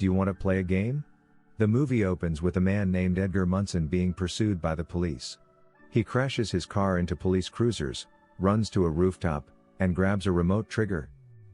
Do you want to play a game? The movie opens with a man named Edgar Munson being pursued by the police. He crashes his car into police cruisers, runs to a rooftop, and grabs a remote trigger.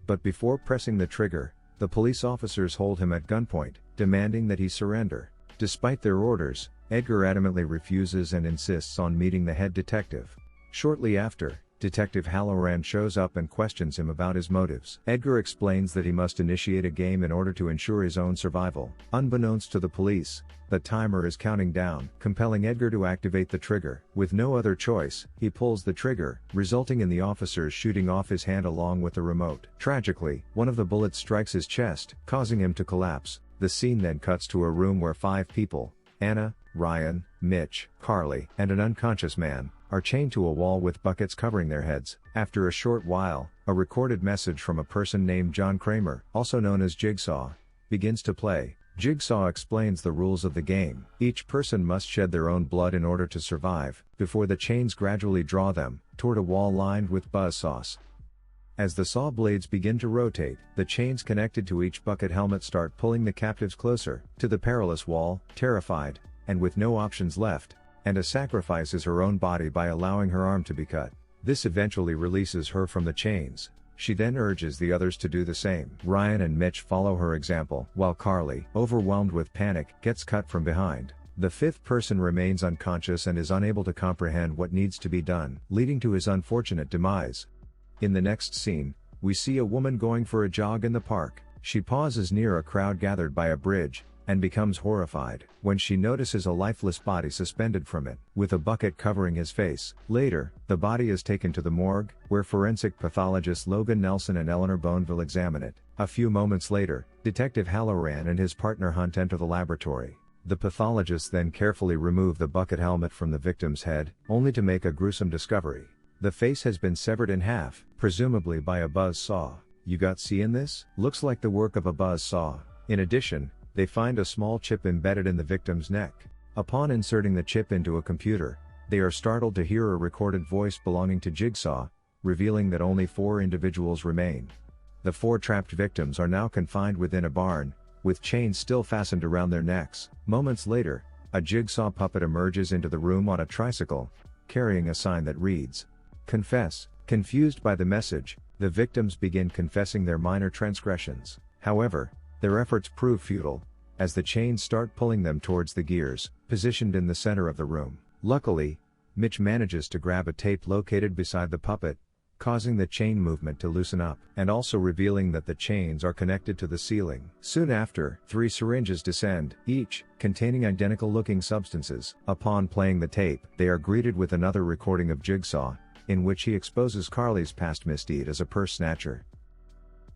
But before pressing the trigger, the police officers hold him at gunpoint, demanding that he surrender. Despite their orders, Edgar adamantly refuses and insists on meeting the head detective. Shortly after, Detective Halloran shows up and questions him about his motives. Edgar explains that he must initiate a game in order to ensure his own survival. Unbeknownst to the police, the timer is counting down, compelling Edgar to activate the trigger. With no other choice, he pulls the trigger, resulting in the officers shooting off his hand along with the remote. Tragically, one of the bullets strikes his chest, causing him to collapse. The scene then cuts to a room where 5 people, Anna, Ryan, Mitch, Carly, and an unconscious man, are chained to a wall with buckets covering their heads. After a short while, a recorded message from a person named John Kramer, also known as Jigsaw, begins to play. Jigsaw explains the rules of the game. Each person must shed their own blood in order to survive, before the chains gradually draw them toward a wall lined with buzzsaws. As the saw blades begin to rotate, the chains connected to each bucket helmet start pulling the captives closer to the perilous wall. Terrified, and with no options left, Anna sacrifices her own body by allowing her arm to be cut. This eventually releases her from the chains. She then urges the others to do the same. Ryan and Mitch follow her example, while Carly, overwhelmed with panic, gets cut from behind. The 5th person remains unconscious and is unable to comprehend what needs to be done, leading to his unfortunate demise. In the next scene, we see a woman going for a jog in the park. She pauses near a crowd gathered by a bridge, and becomes horrified when she notices a lifeless body suspended from it, with a bucket covering his face. Later, the body is taken to the morgue, where forensic pathologists Logan Nelson and Eleanor Boneville examine it. A few moments later, Detective Halloran and his partner Hunt enter the laboratory. The pathologists then carefully remove the bucket helmet from the victim's head, only to make a gruesome discovery. The face has been severed in half, presumably by a buzz saw. You got seeing this? Looks like the work of a buzz saw. In addition, they find a small chip embedded in the victim's neck. Upon inserting the chip into a computer, they are startled to hear a recorded voice belonging to Jigsaw, revealing that only 4 individuals remain. The 4 trapped victims are now confined within a barn, with chains still fastened around their necks. Moments later, a Jigsaw puppet emerges into the room on a tricycle, carrying a sign that reads, "Confess." Confused by the message, the victims begin confessing their minor transgressions. However, their efforts prove futile, as the chains start pulling them towards the gears, positioned in the center of the room. Luckily, Mitch manages to grab a tape located beside the puppet, causing the chain movement to loosen up, and also revealing that the chains are connected to the ceiling. Soon after, 3 syringes descend, each containing identical-looking substances. Upon playing the tape, they are greeted with another recording of Jigsaw, in which he exposes Carly's past misdeed as a purse snatcher,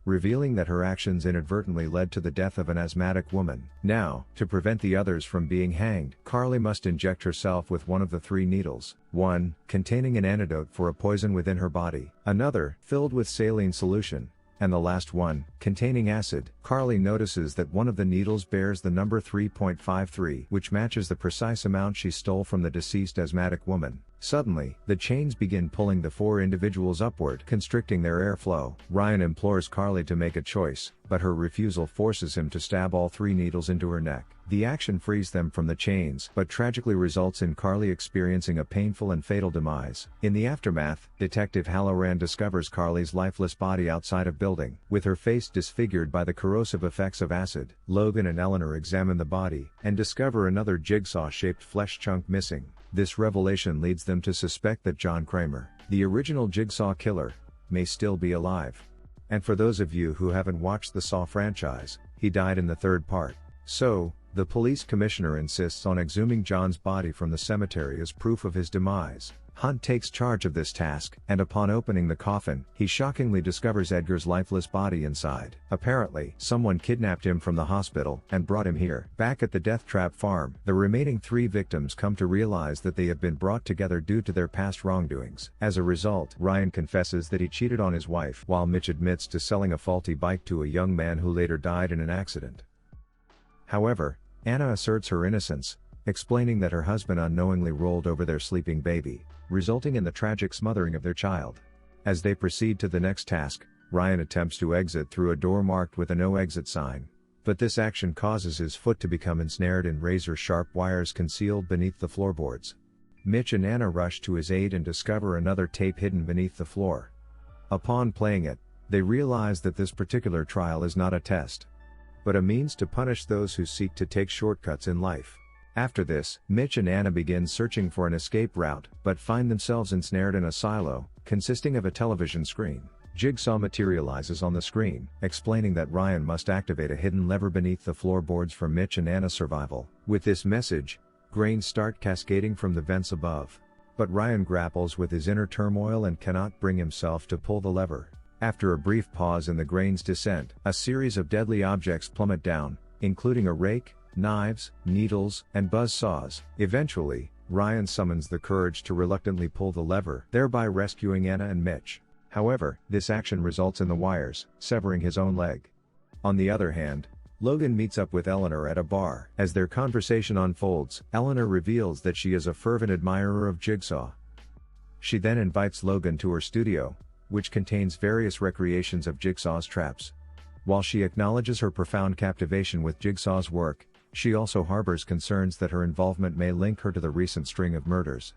revealing that her actions inadvertently led to the death of an asthmatic woman. Now, to prevent the others from being hanged, Carly must inject herself with one of the 3 needles. One, containing an antidote for a poison within her body. Another, filled with saline solution. And the last one, containing acid. Carly notices that one of the needles bears the number 3.53, which matches the precise amount she stole from the deceased asthmatic woman. Suddenly, the chains begin pulling the 4 individuals upward, constricting their airflow. Ryan implores Carly to make a choice, but her refusal forces him to stab all 3 needles into her neck. The action frees them from the chains, but tragically results in Carly experiencing a painful and fatal demise. In the aftermath, Detective Halloran discovers Carly's lifeless body outside a building, with her face disfigured by the corrosive effects of acid. Logan and Eleanor examine the body, and discover another jigsaw-shaped flesh chunk missing. This revelation leads them to suspect that John Kramer, the original Jigsaw killer, may still be alive. And for those of you who haven't watched the Saw franchise, he died in the 3rd part. So, the police commissioner insists on exhuming John's body from the cemetery as proof of his demise. Hunt takes charge of this task, and upon opening the coffin, he shockingly discovers Edgar's lifeless body inside. Apparently, someone kidnapped him from the hospital and brought him here. Back at the Death Trap farm, the remaining 3 victims come to realize that they have been brought together due to their past wrongdoings. As a result, Ryan confesses that he cheated on his wife, while Mitch admits to selling a faulty bike to a young man who later died in an accident. However, Anna asserts her innocence, explaining that her husband unknowingly rolled over their sleeping baby, resulting in the tragic smothering of their child. As they proceed to the next task, Ryan attempts to exit through a door marked with a no exit sign. but this action causes his foot to become ensnared in razor-sharp wires concealed beneath the floorboards. Mitch and Anna rush to his aid and discover another tape hidden beneath the floor. Upon playing it, they realize that this particular trial is not a test, but a means to punish those who seek to take shortcuts in life. After this, Mitch and Anna begin searching for an escape route, but find themselves ensnared in a silo, consisting of a television screen. Jigsaw materializes on the screen, explaining that Ryan must activate a hidden lever beneath the floorboards for Mitch and Anna's survival. With this message, grains start cascading from the vents above. But Ryan grapples with his inner turmoil and cannot bring himself to pull the lever. After a brief pause in the grain's descent, a series of deadly objects plummet down, including a rake, knives, needles, and buzz saws. Eventually, Ryan summons the courage to reluctantly pull the lever, thereby rescuing Anna and Mitch. However, this action results in the wires severing his own leg. On the other hand, Logan meets up with Eleanor at a bar. As their conversation unfolds, Eleanor reveals that she is a fervent admirer of Jigsaw. She then invites Logan to her studio, which contains various recreations of Jigsaw's traps. While she acknowledges her profound captivation with Jigsaw's work, she also harbors concerns that her involvement may link her to the recent string of murders.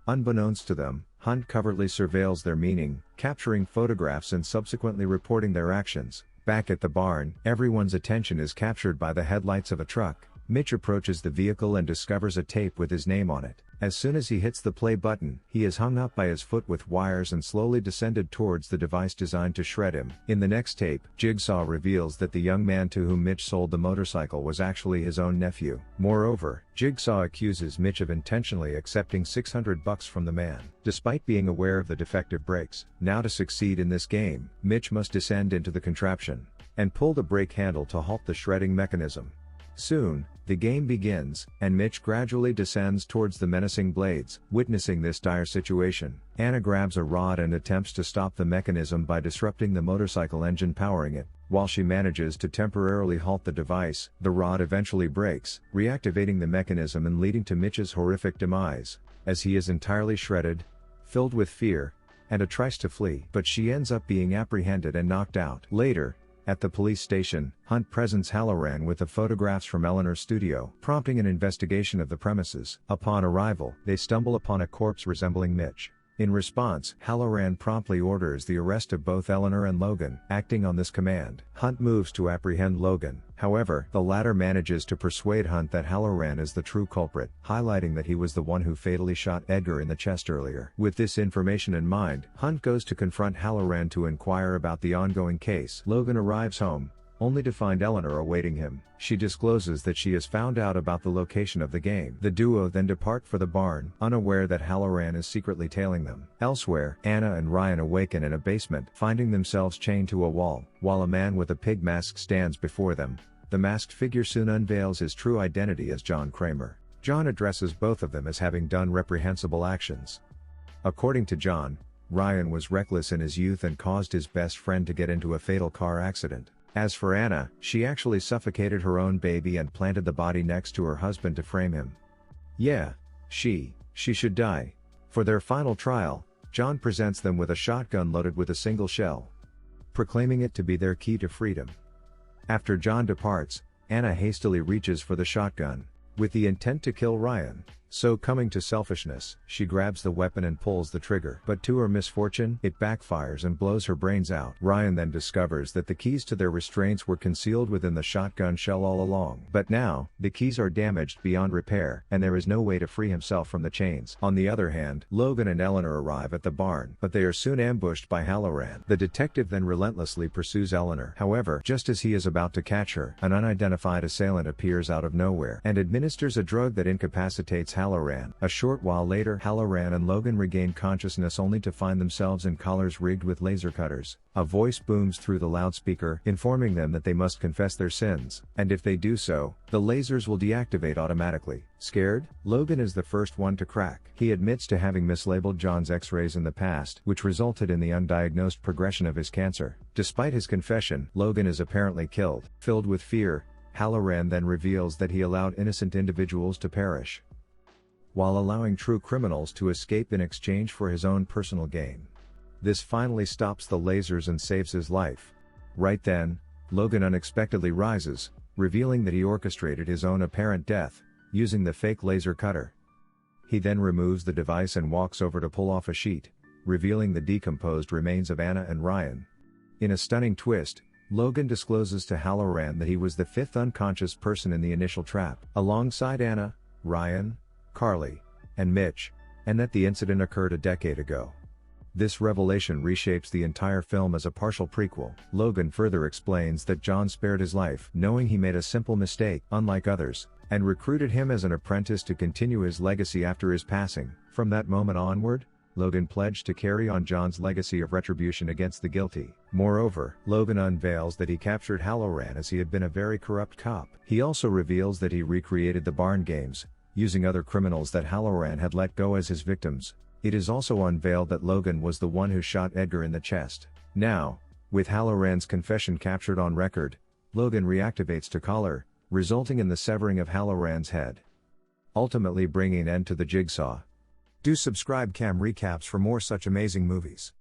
Unbeknownst to them, Hunt covertly surveils their meeting, capturing photographs and subsequently reporting their actions. Back at the barn, everyone's attention is captured by the headlights of a truck. Mitch approaches the vehicle and discovers a tape with his name on it. As soon as he hits the play button, he is hung up by his foot with wires and slowly descended towards the device designed to shred him. In the next tape, Jigsaw reveals that the young man to whom Mitch sold the motorcycle was actually his own nephew. Moreover, Jigsaw accuses Mitch of intentionally accepting $600 from the man, despite being aware of the defective brakes. Now to succeed in this game, Mitch must descend into the contraption and pull the brake handle to halt the shredding mechanism. Soon, the game begins, and Mitch gradually descends towards the menacing blades. Witnessing this dire situation, Anna grabs a rod and attempts to stop the mechanism by disrupting the motorcycle engine powering it. While she manages to temporarily halt the device, the rod eventually breaks, reactivating the mechanism and leading to Mitch's horrific demise, as he is entirely shredded, filled with fear, and tries to flee. But she ends up being apprehended and knocked out. Later, at the police station, Hunt presents Halloran with the photographs from Eleanor's studio, prompting an investigation of the premises. Upon arrival, they stumble upon a corpse resembling Mitch. In response, Halloran promptly orders the arrest of both Eleanor and Logan. Acting on this command, Hunt moves to apprehend Logan. However, the latter manages to persuade Hunt that Halloran is the true culprit, highlighting that he was the one who fatally shot Edgar in the chest earlier. With this information in mind, Hunt goes to confront Halloran to inquire about the ongoing case. Logan arrives home, only to find Eleanor awaiting him. She discloses that she has found out about the location of the game. The duo then depart for the barn, unaware that Halloran is secretly tailing them. Elsewhere, Anna and Ryan awaken in a basement, finding themselves chained to a wall, while a man with a pig mask stands before them. The masked figure soon unveils his true identity as John Kramer. John addresses both of them as having done reprehensible actions. According to John, Ryan was reckless in his youth and caused his best friend to get into a fatal car accident. As for Anna, she actually suffocated her own baby and planted the body next to her husband to frame him. Yeah, she should die. For their final trial, John presents them with a shotgun loaded with a single shell, proclaiming it to be their key to freedom. After John departs, Anna hastily reaches for the shotgun, with the intent to kill Ryan. Succumbing to selfishness, she grabs the weapon and pulls the trigger. But to her misfortune, it backfires and blows her brains out. Ryan then discovers that the keys to their restraints were concealed within the shotgun shell all along. But now, the keys are damaged beyond repair, and there is no way to free himself from the chains. On the other hand, Logan and Eleanor arrive at the barn, but they are soon ambushed by Halloran. The detective then relentlessly pursues Eleanor. However, just as he is about to catch her, an unidentified assailant appears out of nowhere and administers a drug that incapacitates Halloran. A short while later, Halloran and Logan regain consciousness only to find themselves in collars rigged with laser cutters. A voice booms through the loudspeaker, informing them that they must confess their sins, and if they do so, the lasers will deactivate automatically. Scared, Logan is the first one to crack. He admits to having mislabeled John's x-rays in the past, which resulted in the undiagnosed progression of his cancer. Despite his confession, Logan is apparently killed. Filled with fear, Halloran then reveals that he allowed innocent individuals to perish, while allowing true criminals to escape in exchange for his own personal gain. This finally stops the lasers and saves his life. Right then, Logan unexpectedly rises, revealing that he orchestrated his own apparent death, using the fake laser cutter. He then removes the device and walks over to pull off a sheet, revealing the decomposed remains of Anna and Ryan. In a stunning twist, Logan discloses to Halloran that he was the fifth unconscious person in the initial trap, alongside Anna, Ryan, Carly, and Mitch, and that the incident occurred a decade ago. This revelation reshapes the entire film as a partial prequel. Logan further explains that John spared his life knowing he made a simple mistake, unlike others, and recruited him as an apprentice to continue his legacy after his passing. From that moment onward, Logan pledged to carry on John's legacy of retribution against the guilty. Moreover, Logan unveils that he captured Halloran as he had been a very corrupt cop. He also reveals that he recreated the barn games, using other criminals that Halloran had let go as his victims. It is also unveiled that Logan was the one who shot Edgar in the chest. Now, with Halloran's confession captured on record, Logan reactivates to collar, resulting in the severing of Halloran's head, ultimately bringing an end to the Jigsaw. Do subscribe Cam Recaps for more such amazing movies.